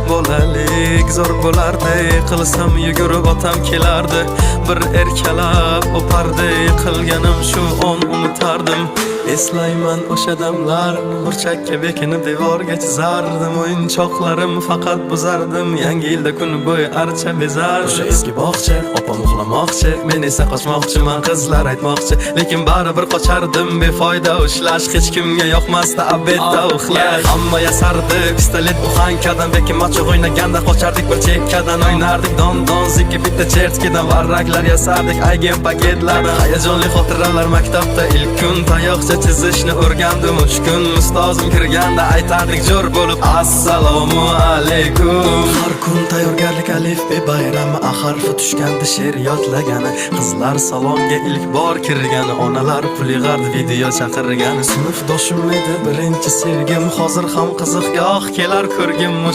Bolalik zo'r bo'lardi, qilsam yugurib otam kelardi. Bir erkalab o'pardi, qilganim shu on unutardim. Eslayman o'sha damlar, burchakka bekinib devorga chizardim. O'yinchoqlarim faqat buzardim, yangi yilda kun bo'yi archa bezardim. O'sha eski bog'cha, opam uxlamoqchi, men esa qochmoqchiman, qizlar aytmoqchi. Lekin baribir qochardim, befoyda ushlash, hech kimga yoqmasdi abedda uxlash. Hamma yasardi, pistolet buxankadan, lekin machoq o'ynaganda qochardik bir chekkadan. O'ynardik don zikki bitta chertkidan, varraklar yasardik aygen paketlardan. Hayajonli xotiralar maktabda ilk kun, tayoqcha chizishni o'rgandim 3 kun. Ustozim kirganda aytardik jo'r bo'lib assalomu alaykum. Har kun tayyorgarlik alif be bayrami, harfi tushganda she'r yodlagani. Qizlar salonga ilk bor kirgani, onalar pul yig'ardi video chaqirgani. Sinfdoshim edi birinchi sevgim, hozir ham qiziq goh kelar ko'rgim.